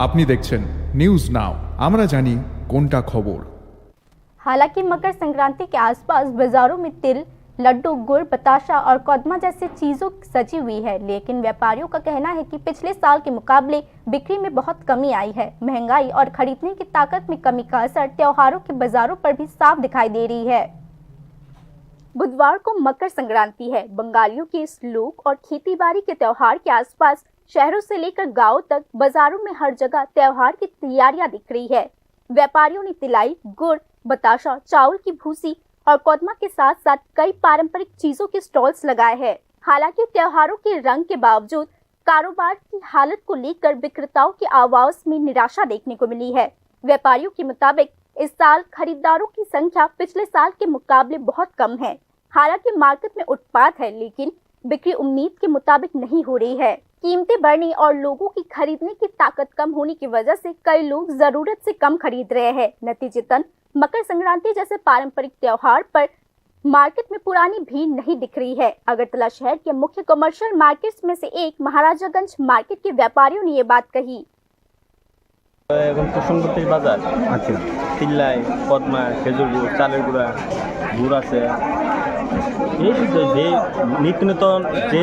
আপনি দেখছেন news now আমরা জানি কোনটা খবর। हालांकि मकर संक्रांति के आसपास बाजारों में तिल, लड्डू, गुड़, बताशा और कौदमा जैसी चीजों सजी हुई है, लेकिन व्यापारियों का कहना है कि पिछले साल के मुकाबले बिक्री में बहुत कमी आई है। महंगाई और खरीदने की ताकत में कमी का असर त्योहारों के बाजारों पर भी साफ दिखाई दे रही है। बुधवार को मकर संक्रांति है। बंगालियों के इस लोक और खेतीबाड़ी के त्योहार के आसपास शहरों से लेकर गाँव तक बाजारों में हर जगह त्योहार की तैयारियां दिख रही है। व्यापारियों ने तिलाई, गुड़, बताशा, चावल की भूसी और कौदमा के साथ साथ कई पारंपरिक चीजों के स्टॉल्स लगाए हैं। हालांकि त्योहारों के रंग के बावजूद कारोबार की हालत को लेकर विक्रेताओं की आवाज में निराशा देखने को मिली है। व्यापारियों के मुताबिक इस साल खरीदारों की संख्या पिछले साल के मुकाबले बहुत कम है। हालांकि मार्केट में उत्पाद है, लेकिन बिक्री उम्मीद के मुताबिक नहीं हो रही है। कीमतें बढ़ने और लोगों की खरीदने की ताकत कम होने की वजह से कई लोग जरूरत से कम खरीद रहे हैं। नतीजतन मकर संक्रांति जैसे पारंपरिक त्योहार पर मार्केट में पुरानी भीड़ नहीं दिख रही है। अगरतला शहर के मुख्य कमर्शियल मार्केट्स में से एक महाराजागंज मार्केट के व्यापारियों ने ये बात कही। এখন কুসুমপট্টির বাজার আছে, তিল্লাই, কদমা, খেজুর গুড়, চালের গুঁড়া, গুড় আছে, এই যে নিত্য নতুন যে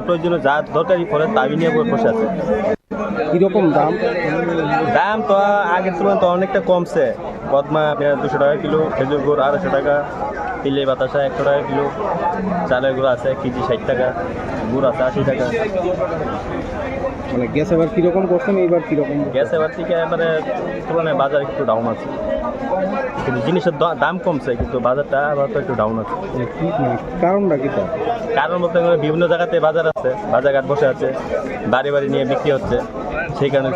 প্রয়োজনীয় যা দরকারি পড়ে তাই নিয়ে বসে আছে। কীরকম দাম? দাম তো আগের তুলনায় তো অনেকটা কমছে। কদমা আপনার 200 টাকা কিলো, খেজুর গুড় 250 টাকা, তিল্লাই বাতাসা 100 টাকা কিলো, চালের গুঁড়া আছে কেজি 60 টাকা, গুড় আছে 80 টাকা। মানে গ্যাস এবার কীরকম করছেন? এইবার কীরকম গ্যাস এবার থেকে এবারে তুলনায় বাজার একটু ডাউন আছে, কিন্তু জিনিসের দাম কমছে, কিন্তু বাজারটা আবার তো একটু ডাউন আছে। কারণটা কি? কারণ বলতে বিভিন্ন জায়গাতে বাজার আছে, বাজারঘাট বসে আছে, বাড়ি বাড়ি নিয়ে বিক্রি হচ্ছে, সেই কারণে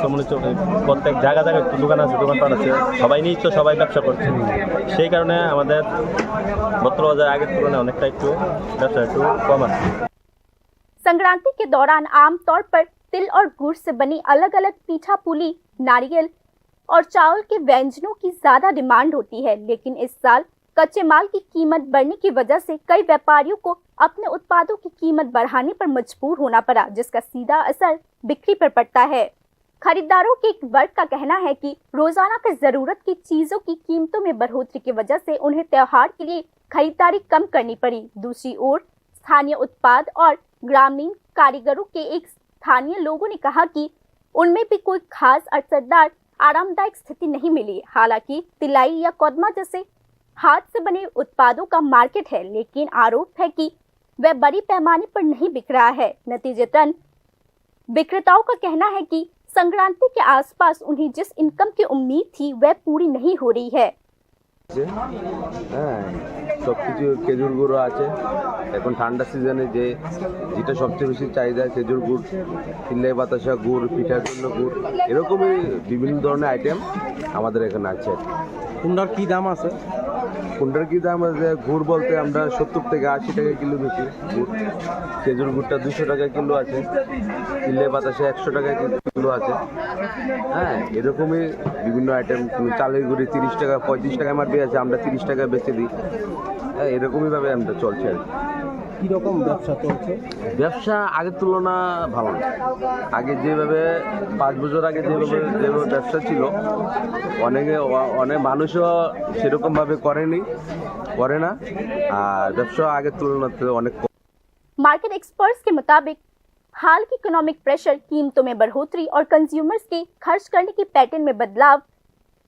প্রত্যেক জায়গায় একটু দোকান আছে, দোকানপাট আছে, সবাই নিয়ে তো সবাই ব্যবসা করছে, সেই কারণে আমাদের বর্তমান বাজার আগের তুলনায় অনেকটা একটু ব্যবসা একটু কম আছে। संक्रांति के दौरान आमतौर पर तिल और गुड़ से बनी अलग अलग पीठा पुली, नारियल और चावल के व्यंजनों की ज्यादा डिमांड होती है, लेकिन इस साल कच्चे माल की कीमत बढ़ने की वजह से कई व्यापारियों को अपने उत्पादों की कीमत बढ़ाने पर मजबूर होना पड़ा, जिसका सीधा असर बिक्री पर पड़ता है। खरीदारों के एक वर्ग का कहना है कि रोजाना की जरूरत की चीजों की कीमतों में बढ़ोतरी की वजह से उन्हें त्योहार के लिए खरीदारी कम करनी पड़ी। दूसरी ओर स्थानीय उत्पाद और ग्रामीण कारीगरों के एक स्थानीय लोगों ने कहा कि उनमें भी कोई खास असरदार आरामदायक स्थिति नहीं मिली। हालांकि तिलाई या कौदमा जैसे हाथ से बने उत्पादों का मार्केट है, लेकिन आरोप है कि वह बड़ी पैमाने पर नहीं बिक रहा है। नतीजतन विक्रेताओं का कहना है कि संक्रांति के आसपास उन्हें जिस इनकम की उम्मीद थी वह पूरी नहीं हो रही है। সবকিছু খেজুর গুড়ও আছে। এখন ঠান্ডা সিজনে যেটা সবচেয়ে বেশি চাহিদা, খেজুর গুড়, তিল্লাই বাতাসা গুড়, পিঠার জন্য গুড়, এরকমই বিভিন্ন ধরনের আইটেম আমাদের এখানে আছে। কোনটার কি দাম আছে? কোনটার কি দাম আছে? গুড় বলতে আমরা 70 থেকে 80 টাকা কিলো বেশি গুড়, খেজুর গুড়টা 200 টাকা কিলো আছে, তিল্লাই বাতাসা 100 টাকা কিলো আছে। হ্যাঁ, এরকমই বিভিন্ন আইটেম। চালের গুঁড়ি 30 টাকা, 35 টাকা এমআরপি আছে, আমরা 30 টাকা বেচে দিই। হ্যাঁ, এরকমইভাবে আমরা চলছে আর কি। কীরকম ব্যবসা চলছে? ব্যবসা আগের তুলনা ভালো না। আগে যেভাবে 5 বছর আগে যেভাবে ব্যবসা ছিল, অনেক মানুষও সেরকমভাবে করে না, আর ব্যবসা আগের তুলনাতে অনেক কম। मार्केट एक्सपर्ट्स के मुताबिक हाल की इकोनॉमिक प्रेशर, कीमतों में बढ़ोतरी और कंज्यूमर्स के खर्च करने की पैटर्न में बदलाव,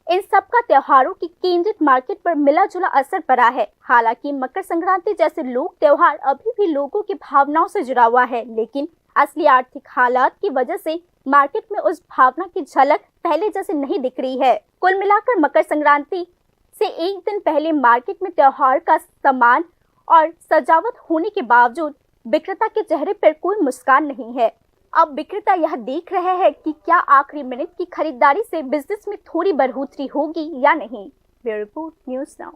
इन सब का त्योहारों की केंद्रित मार्केट पर मिला जुला असर पड़ा है। हालांकि मकर संक्रांति जैसे लोक त्योहार अभी भी लोगों की भावनाओं से जुड़ा हुआ है, लेकिन असली आर्थिक हालात की वजह से मार्केट में उस भावना की झलक पहले जैसे नहीं दिख रही है। कुल मिलाकर मकर संक्रांति से एक दिन पहले मार्केट में त्योहार का सामान और सजावट होने के बावजूद विक्रेता के चेहरे पर कोई मुस्कान नहीं है। अब विक्रेता यह देख रहे हैं कि क्या आखिरी मिनट की खरीदारी से बिजनेस में थोड़ी बढ़ोतरी होगी या नहीं। Bureau report, news now.